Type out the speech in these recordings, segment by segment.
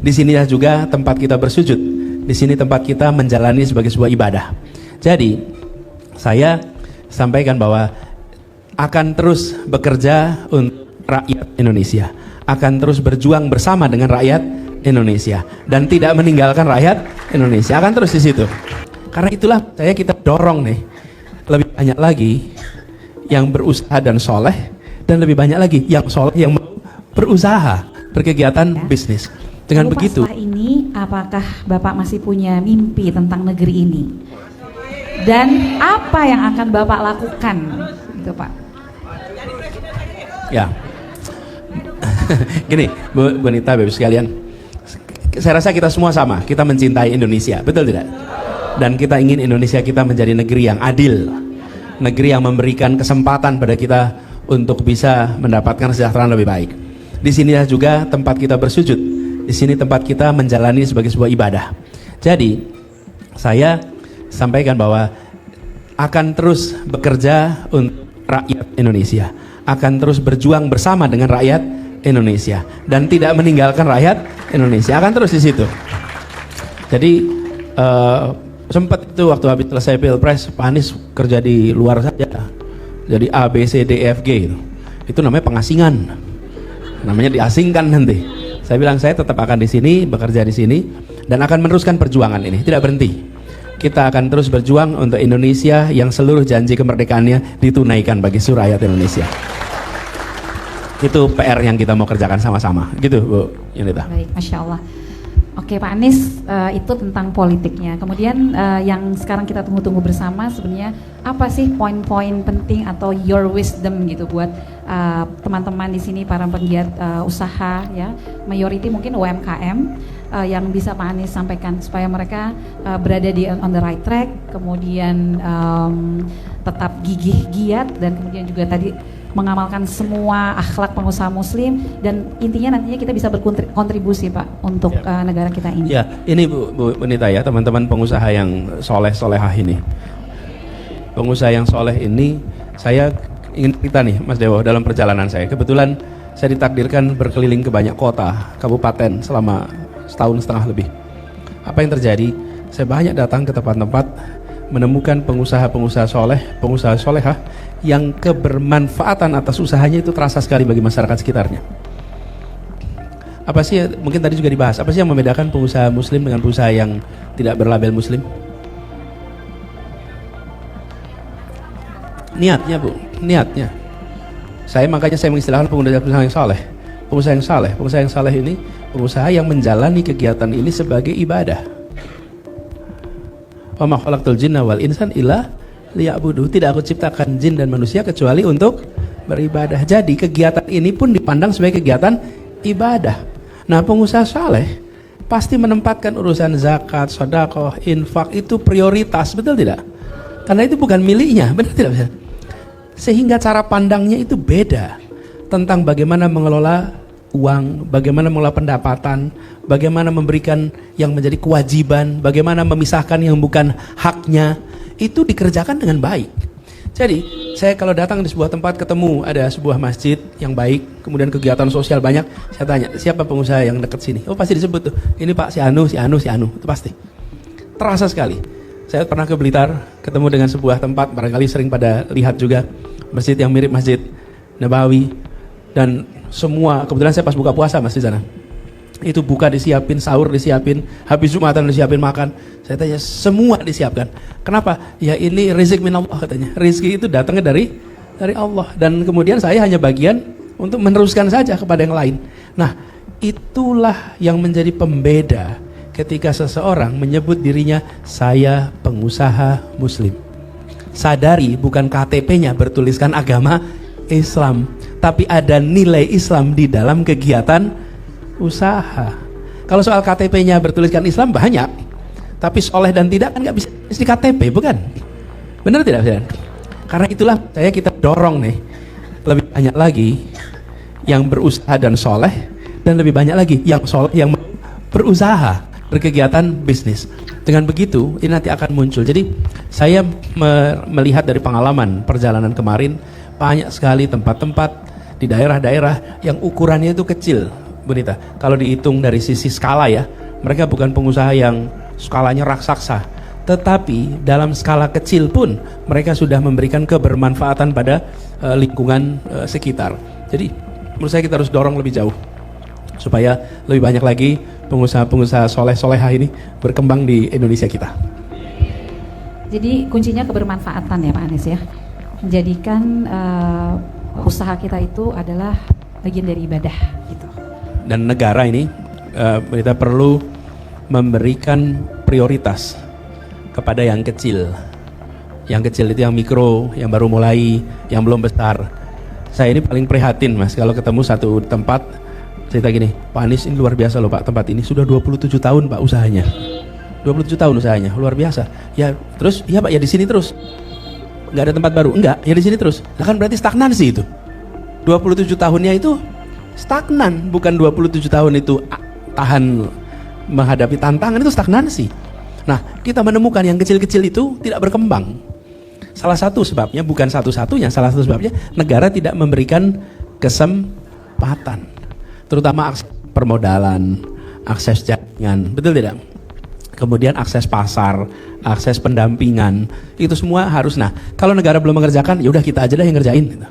Di sinilah juga tempat kita bersujud. Di sini tempat kita menjalani sebagai sebuah ibadah. Jadi, saya sampaikan bahwa akan terus bekerja untuk rakyat Indonesia, akan terus berjuang bersama dengan rakyat Indonesia, dan tidak meninggalkan rakyat Indonesia, akan terus di situ. Karena itulah kita dorong nih, lebih banyak lagi yang berusaha dan soleh, dan lebih banyak lagi yang soleh yang berusaha berkegiatan bisnis. Dengan lalu begitu, setelah ini apakah Bapak masih punya mimpi tentang negeri ini? Dan apa yang akan Bapak lakukan? Gitu, Pak. ya, gini, Bu Nita, Bapak sekalian, saya rasa kita semua sama, kita mencintai Indonesia, betul tidak? Dan kita ingin Indonesia kita menjadi negeri yang adil, negeri yang memberikan kesempatan pada kita untuk bisa mendapatkan kesejahteraan lebih baik. Di sinilah juga tempat kita bersujud. Di sini tempat kita menjalani sebagai sebuah ibadah. Jadi, saya sampaikan bahwa akan terus bekerja untuk rakyat Indonesia, akan terus berjuang bersama dengan rakyat Indonesia, dan tidak meninggalkan rakyat Indonesia, akan terus di situ. Jadi, sempat itu waktu habis selesai Pilpres, Pak Anies kerja di luar saja. Jadi A, B, C, D, E, F, G gitu. Itu namanya pengasingan. Namanya diasingkan nanti. Saya bilang saya tetap akan di sini, bekerja di sini, dan akan meneruskan perjuangan ini, tidak berhenti. Kita akan terus berjuang untuk Indonesia yang seluruh janji kemerdekaannya ditunaikan bagi seluruh rakyat Indonesia. Itu PR yang kita mau kerjakan sama-sama, gitu Bu Yunita. Baik, Masya Allah. Oke Pak Anies, itu tentang politiknya. Kemudian yang sekarang kita tunggu-tunggu bersama sebenarnya apa sih poin-poin penting atau your wisdom gitu buat teman-teman di sini para penggiat usaha ya, mayority mungkin UMKM yang bisa Pak Anies sampaikan supaya mereka berada di on the right track, kemudian tetap gigih giat, dan kemudian juga tadi mengamalkan semua akhlak pengusaha muslim, dan intinya nantinya kita bisa berkontribusi Pak untuk negara kita ini. Ya, ini Bu Nita ya, teman-teman pengusaha yang soleh-solehah ini. Pengusaha yang soleh ini, saya ingin cerita nih Mas Dewo, dalam perjalanan saya. Kebetulan saya ditakdirkan berkeliling ke banyak kota, kabupaten selama setahun setengah lebih. Apa yang terjadi? Saya banyak datang ke tempat-tempat menemukan pengusaha-pengusaha soleh, pengusaha solehah yang kebermanfaatan atas usahanya itu terasa sekali bagi masyarakat sekitarnya. Apa sih, mungkin tadi juga dibahas, apa sih yang membedakan pengusaha muslim dengan pengusaha yang tidak berlabel muslim? Niatnya Bu, niatnya. Makanya saya mengistilahkan pengusaha yang soleh. Pengusaha yang soleh, pengusaha yang soleh ini pengusaha yang menjalani kegiatan ini sebagai ibadah. Wa ma khalaqtul jinna wal insan illa liya'budu. Tidak aku ciptakan jin dan manusia kecuali untuk beribadah. Jadi kegiatan ini pun dipandang sebagai kegiatan ibadah. Nah, pengusaha saleh pasti menempatkan urusan zakat, sedekah, infak itu prioritas, betul tidak? Karena itu bukan miliknya, benar tidak? Sehingga cara pandangnya itu beda tentang bagaimana mengelola uang, bagaimana mengelola pendapatan, bagaimana memberikan yang menjadi kewajiban, bagaimana memisahkan yang bukan haknya, itu dikerjakan dengan baik. Jadi, saya kalau datang di sebuah tempat ketemu ada sebuah masjid yang baik, kemudian kegiatan sosial banyak, saya tanya, siapa pengusaha yang dekat sini? Oh, pasti disebut tuh, ini Pak si Anu, itu pasti. Terasa sekali. Saya pernah ke Blitar, ketemu dengan sebuah tempat, barangkali sering pada lihat juga, masjid yang mirip Masjid Nabawi, dan semua, kebetulan saya pas buka puasa Mas di sana. Itu buka disiapin, sahur disiapin, habis Jumatan disiapin makan. Saya tanya, semua disiapkan. Kenapa? Ya ini rezeki minallah katanya. Rezeki itu datangnya dari Allah, dan kemudian saya hanya bagian untuk meneruskan saja kepada yang lain. Nah, itulah yang menjadi pembeda ketika seseorang menyebut dirinya saya pengusaha muslim. Sadari bukan KTP-nya bertuliskan agama Islam, tapi ada nilai Islam di dalam kegiatan usaha. Kalau soal KTP-nya bertuliskan Islam banyak, tapi soleh dan tidak kan nggak bisa di KTP, bukan? Benar tidak? Karena itulah kita dorong nih, lebih banyak lagi yang berusaha dan soleh, dan lebih banyak lagi yang soleh yang berusaha berkegiatan bisnis. Dengan begitu ini nanti akan muncul. Jadi saya melihat dari pengalaman perjalanan kemarin, banyak sekali tempat-tempat di daerah-daerah yang ukurannya itu kecil, Bu Nita, kalau dihitung dari sisi skala ya, mereka bukan pengusaha yang skalanya raksasa, tetapi dalam skala kecil pun mereka sudah memberikan kebermanfaatan pada lingkungan sekitar. Jadi menurut saya kita harus dorong lebih jauh supaya lebih banyak lagi pengusaha-pengusaha soleh-solehah ini berkembang di Indonesia kita. Jadi kuncinya kebermanfaatan ya Pak Anies ya, menjadikan usaha kita itu adalah bagian dari ibadah gitu. Dan negara ini kita perlu memberikan prioritas kepada yang kecil. Yang kecil itu yang mikro, yang baru mulai, yang belum besar. Saya ini paling prihatin Mas kalau ketemu satu tempat cerita gini, Pak Anies ini luar biasa loh Pak, tempat ini sudah 27 tahun Pak usahanya. 27 tahun usahanya, luar biasa. Ya terus, iya Pak ya di sini terus. Nggak ada tempat baru? Enggak, ya di sini terus. Nah kan berarti stagnansi itu. 27 tahunnya itu stagnan, bukan 27 tahun itu tahan menghadapi tantangan, itu stagnansi. Nah, kita menemukan yang kecil-kecil itu tidak berkembang. Salah satu sebabnya, bukan satu-satunya, salah satu sebabnya negara tidak memberikan kesempatan. Terutama akses permodalan, akses jaringan, betul tidak? Kemudian akses pasar, akses pendampingan, itu semua harus. Nah, kalau negara belum mengerjakan, ya udah kita aja dah yang ngerjain gitu.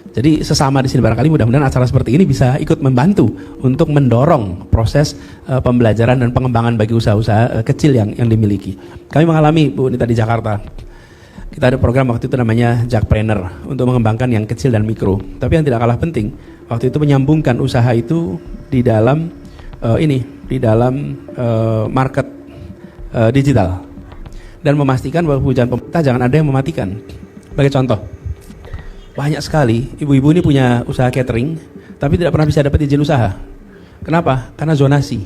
Jadi sesama di sini barangkali mudah-mudahan acara seperti ini bisa ikut membantu untuk mendorong proses pembelajaran dan pengembangan bagi usaha-usaha kecil yang dimiliki. Kami mengalami Bu Nita di Jakarta. Kita ada program waktu itu namanya Jakpreneur untuk mengembangkan yang kecil dan mikro. Tapi yang tidak kalah penting, waktu itu menyambungkan usaha itu di dalam market digital dan memastikan bahwa kebijakan pemerintah jangan ada yang mematikan. Sebagai contoh, banyak sekali ibu-ibu ini punya usaha catering tapi tidak pernah bisa dapat izin usaha. Kenapa? Karena zonasi.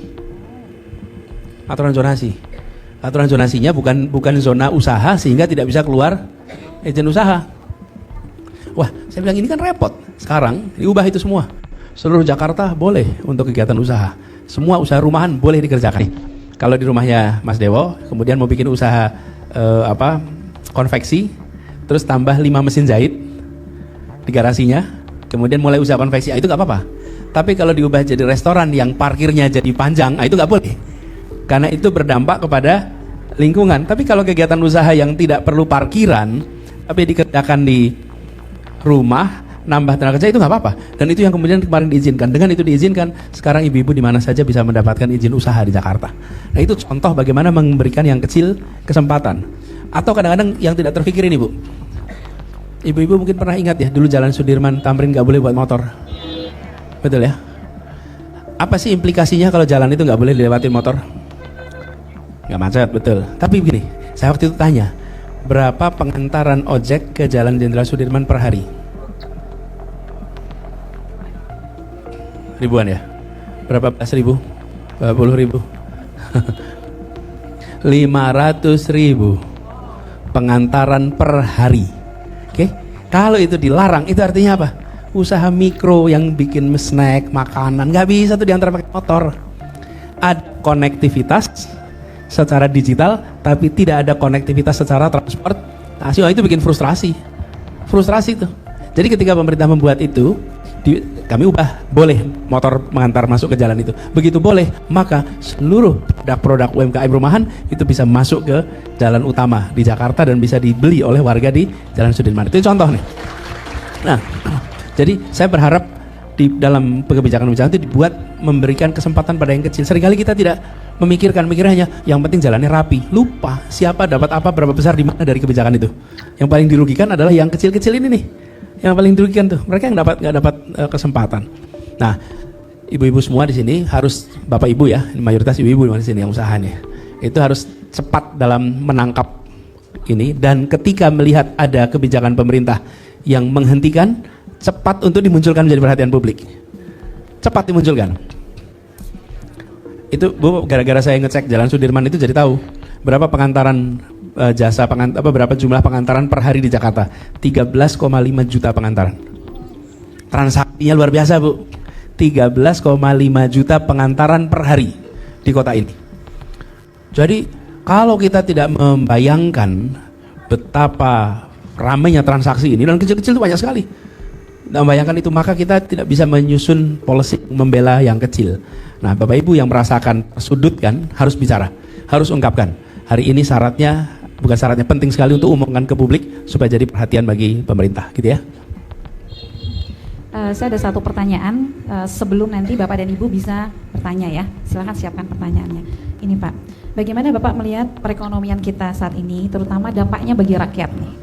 Aturan zonasinya bukan zona usaha sehingga tidak bisa keluar izin usaha. Wah, saya bilang ini kan repot. Sekarang diubah itu semua. Seluruh Jakarta boleh untuk kegiatan usaha. Semua usaha rumahan boleh dikerjakan. Kalau di rumahnya Mas Dewo, kemudian mau bikin usaha konveksi, terus tambah 5 mesin jahit di garasinya, kemudian mulai usaha konveksi, itu nggak apa-apa. Tapi kalau diubah jadi restoran yang parkirnya jadi panjang, itu nggak boleh, karena itu berdampak kepada lingkungan. Tapi kalau kegiatan usaha yang tidak perlu parkiran, tapi dikerjakan di rumah, nambah tenaga kerja, itu nggak apa-apa. Dan itu yang kemudian kemarin diizinkan. Dengan itu diizinkan, sekarang ibu-ibu di mana saja bisa mendapatkan izin usaha di Jakarta. Nah itu contoh bagaimana memberikan yang kecil kesempatan. Atau kadang-kadang yang tidak terpikir ini Bu, ibu-ibu mungkin pernah ingat ya, dulu Jalan Sudirman Tamrin nggak boleh buat motor, betul ya? Apa sih implikasinya kalau jalan itu nggak boleh dilewatin motor? Nggak macet, betul. Tapi begini, saya waktu itu tanya, berapa pengantaran ojek ke Jalan Jenderal Sudirman per hari? Ribuan ya? Berapa belas ribu? Berapa puluh ribu? 500.000 pengantaran per hari. Oke, kalau itu dilarang, itu artinya apa? Usaha mikro yang bikin snack, makanan, nggak bisa tuh diantar pakai motor. Ada konektivitas secara digital, tapi tidak ada konektivitas secara transportasi. Itu bikin frustrasi tuh. Jadi ketika pemerintah membuat itu, kami ubah, boleh motor mengantar masuk ke jalan itu. Begitu boleh, maka seluruh produk-produk UMKM rumahan itu bisa masuk ke jalan utama di Jakarta dan bisa dibeli oleh warga di Jalan Sudirman. Itu contoh nih. Nah, jadi saya berharap di dalam kebijakan-kebijakan itu dibuat memberikan kesempatan pada yang kecil. Seringkali kita tidak mikirnya yang penting jalannya rapi. Lupa siapa dapat apa, berapa besar, di mana dari kebijakan itu. Yang paling dirugikan adalah yang kecil-kecil ini nih. Yang paling dirugikan tuh, mereka yang nggak dapat kesempatan. Nah, ibu-ibu semua di sini harus, bapak ibu ya, mayoritas ibu-ibu di sini yang usahanya, itu harus cepat dalam menangkap ini, dan ketika melihat ada kebijakan pemerintah yang menghentikan, cepat untuk dimunculkan menjadi perhatian publik. Cepat dimunculkan. Itu Bu, gara-gara saya ngecek Jalan Sudirman itu jadi tahu berapa pengantaran berapa jumlah pengantaran per hari di Jakarta. 13,5 juta pengantaran. Transaksinya luar biasa Bu. 13,5 juta pengantaran per hari di kota ini. Jadi kalau kita tidak membayangkan betapa ramainya transaksi ini, dan kecil-kecil itu banyak sekali. Nah, bayangkan itu, maka kita tidak bisa menyusun policy membela yang kecil. Nah, Bapak Ibu yang merasakan tersudutkan harus bicara, harus ungkapkan. Hari ini syaratnya, bukan syaratnya, penting sekali untuk umumkan ke publik supaya jadi perhatian bagi pemerintah, gitu ya. Saya ada satu pertanyaan sebelum nanti Bapak dan Ibu bisa bertanya ya. Silakan siapkan pertanyaannya. Ini Pak, bagaimana Bapak melihat perekonomian kita saat ini, terutama dampaknya bagi rakyat nih,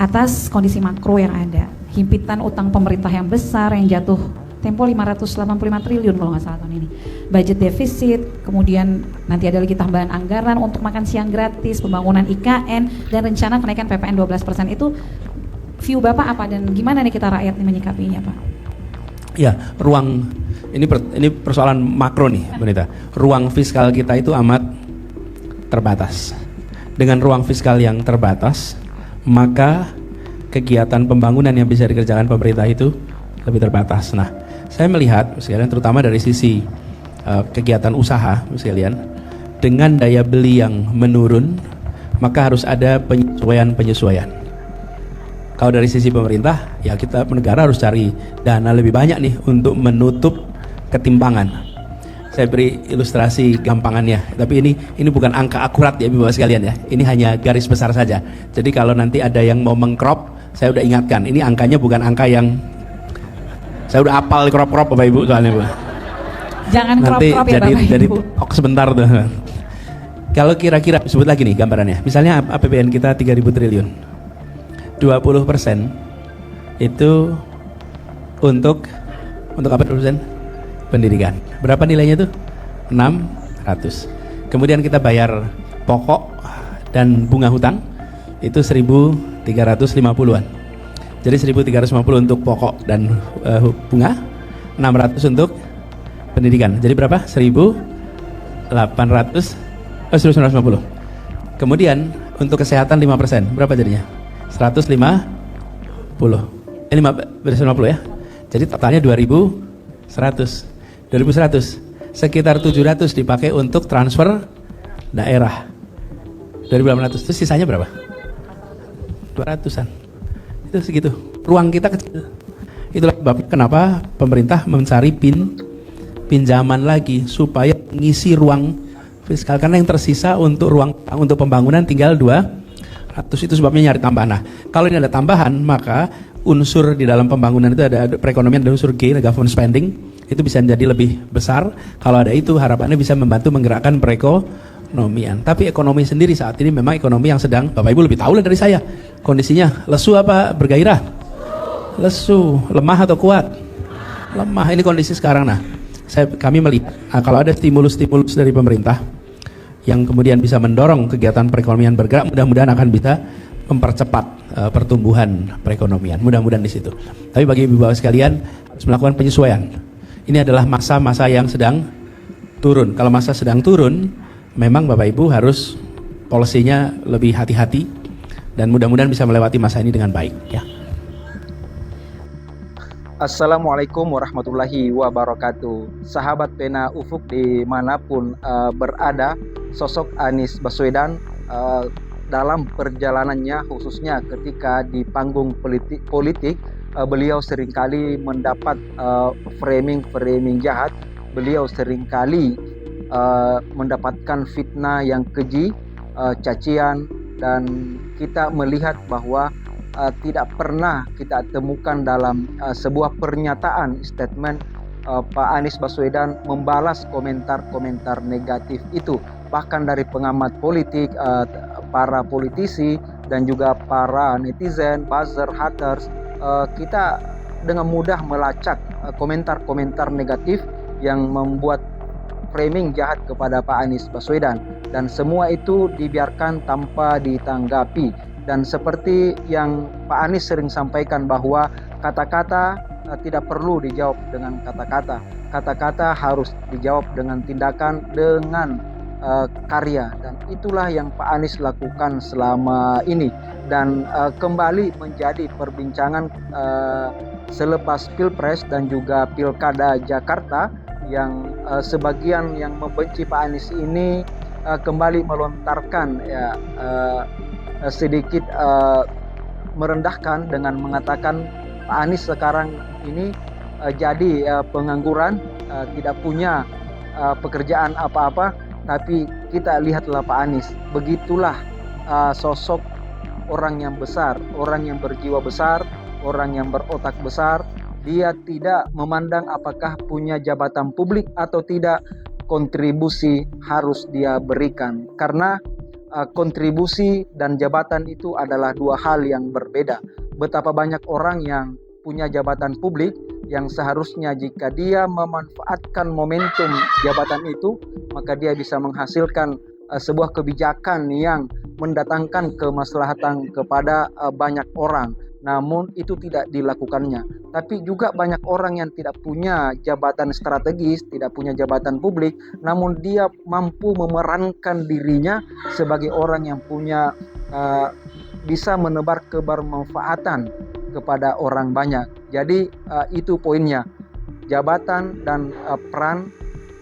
atas kondisi makro yang ada, himpitan utang pemerintah yang besar yang jatuh tempo 585 triliun kalau nggak salah tahun ini, budget defisit, kemudian nanti ada lagi tambahan anggaran untuk makan siang gratis, pembangunan IKN, dan rencana kenaikan PPN 12%. Itu view Bapak apa dan gimana nih kita rakyat nih menyikapinya Pak? Ya, ruang ini persoalan makro nih, Bonita. Ruang fiskal kita itu amat terbatas. Dengan ruang fiskal yang terbatas, maka kegiatan pembangunan yang bisa dikerjakan pemerintah itu lebih terbatas. Nah, saya melihat sekalian, terutama dari sisi kegiatan usaha sekalian, dengan daya beli yang menurun, maka harus ada penyesuaian. Kalau dari sisi pemerintah, ya kita negara harus cari dana lebih banyak nih untuk menutup ketimpangan. Saya beri ilustrasi gampangannya, tapi ini bukan angka akurat ya Bapak sekalian ya. Ini hanya garis besar saja. Jadi kalau nanti ada yang mau mengcrop, saya udah ingatkan, ini angkanya bukan angka yang saya udah apal crop Bapak Ibu soalnya Bu. Jangan nanti crop ya Bapak jadi Ibu. sebentar tuh. Kalau kira-kira sebut lagi nih gambarannya. Misalnya APBN kita 3.000 triliun. 20% itu untuk apa 20%? Pendidikan. Berapa nilainya tuh? 600. Kemudian kita bayar pokok dan bunga hutang itu 1.350-an. Jadi 1.350 untuk pokok dan bunga, 600 untuk pendidikan. Jadi berapa? 1.950. Kemudian untuk kesehatan 5%. Berapa jadinya? 150. 550 ya. Jadi totalnya 2.100. Sekitar 700 dipakai untuk transfer daerah. 2.800. Terus sisanya berapa? 200-an. Itu segitu. Ruang kita kecil. Itulah sebabnya kenapa pemerintah mencari pinjaman lagi supaya mengisi ruang fiskal, karena yang tersisa untuk ruang untuk pembangunan tinggal 200. Itu sebabnya nyari tambahan. Nah, kalau ini ada tambahan, maka unsur di dalam pembangunan itu ada perekonomian, ada unsur G, government spending, itu bisa menjadi lebih besar. Kalau ada itu, harapannya bisa membantu menggerakkan perekonomian. Tapi ekonomi sendiri saat ini memang ekonomi yang sedang, Bapak Ibu lebih tahu lah dari saya, kondisinya lesu apa bergairah? Lesu. Lemah atau kuat? Lemah. Ini kondisi sekarang. Nah, kami melihat kalau ada stimulus-stimulus dari pemerintah yang kemudian bisa mendorong kegiatan perekonomian bergerak, mudah-mudahan akan bisa mempercepat pertumbuhan perekonomian. Mudah-mudahan di situ. Tapi bagi ibu bapak sekalian, harus melakukan penyesuaian. Ini adalah masa-masa yang sedang turun. Kalau masa sedang turun, memang Bapak Ibu harus polisinya lebih hati-hati dan mudah-mudahan bisa melewati masa ini dengan baik. Ya. Assalamualaikum warahmatullahi wabarakatuh. Sahabat Pena Ufuk dimanapun berada, sosok Anies Baswedan dalam perjalanannya, khususnya ketika di panggung politik, beliau seringkali mendapat framing jahat. Beliau seringkali mendapatkan fitnah yang keji, cacian, dan kita melihat bahwa tidak pernah kita temukan dalam sebuah pernyataan statement Pak Anies Baswedan membalas komentar-komentar negatif itu. Bahkan dari pengamat politik, para politisi, dan juga para netizen, buzzer, haters, kita dengan mudah melacak komentar-komentar negatif yang membuat framing jahat kepada Pak Anies Baswedan, dan semua itu dibiarkan tanpa ditanggapi. Dan seperti yang Pak Anies sering sampaikan bahwa kata-kata tidak perlu dijawab dengan kata-kata. Kata-kata harus dijawab dengan tindakan, dengan karya. Dan itulah yang Pak Anies lakukan selama ini. Dan kembali menjadi perbincangan selepas Pilpres dan juga Pilkada Jakarta, yang sebagian yang membenci Pak Anies ini kembali melontarkan sedikit merendahkan dengan mengatakan Pak Anies sekarang ini jadi pengangguran, tidak punya pekerjaan apa-apa, tapi kita lihatlah Pak Anies, begitulah sosok orang yang besar, orang yang berjiwa besar, orang yang berotak besar. Dia tidak memandang apakah punya jabatan publik atau tidak, kontribusi harus dia berikan, karena kontribusi dan jabatan itu adalah dua hal yang berbeda. Betapa banyak orang yang punya jabatan publik yang seharusnya jika dia memanfaatkan momentum jabatan itu, maka dia bisa menghasilkan sebuah kebijakan yang mendatangkan kemaslahatan kepada banyak orang. Namun itu tidak dilakukannya. Tapi juga banyak orang yang tidak punya jabatan strategis, tidak punya jabatan publik, namun dia mampu memerankan dirinya sebagai orang yang punya bisa menebar kebermanfaatan kepada orang banyak. Jadi itu poinnya. Jabatan dan peran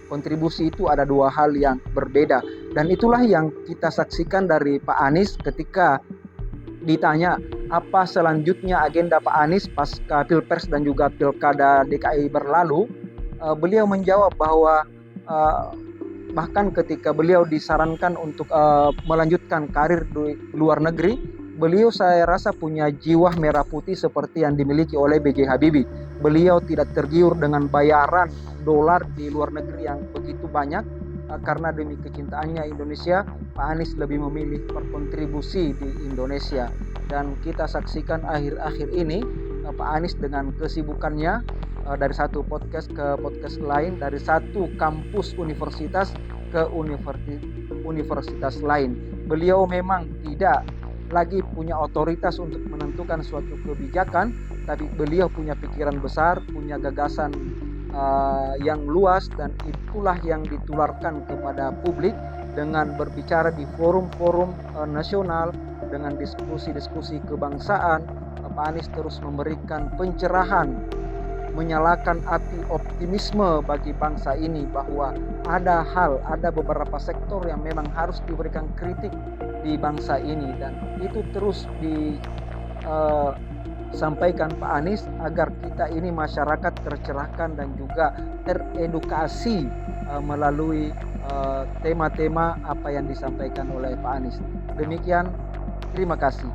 kontribusi itu ada dua hal yang berbeda. Dan itulah yang kita saksikan dari Pak Anies ketika ditanya apa selanjutnya agenda Pak Anies pasca Pilpres dan juga Pilkada DKI berlalu. Beliau menjawab bahwa bahkan ketika beliau disarankan untuk melanjutkan karir di luar negeri, beliau saya rasa punya jiwa merah putih seperti yang dimiliki oleh B.J. Habibie. Beliau tidak tergiur dengan bayaran dolar di luar negeri yang begitu banyak. Karena demi kecintaannya Indonesia, Pak Anies lebih memilih berkontribusi di Indonesia. Dan kita saksikan akhir-akhir ini Pak Anies dengan kesibukannya dari satu podcast ke podcast lain, dari satu kampus universitas ke universitas lain. Beliau memang tidak lagi punya otoritas untuk menentukan suatu kebijakan, tapi beliau punya pikiran besar, punya gagasan yang luas, dan itulah yang ditularkan kepada publik dengan berbicara di forum-forum nasional, dengan diskusi-diskusi kebangsaan. Pak Anies terus memberikan pencerahan, menyalakan api optimisme bagi bangsa ini bahwa ada beberapa sektor yang memang harus diberikan kritik di bangsa ini, dan itu terus sampaikan Pak Anies agar kita ini masyarakat tercerahkan dan juga teredukasi melalui tema-tema apa yang disampaikan oleh Pak Anies. Demikian, terima kasih.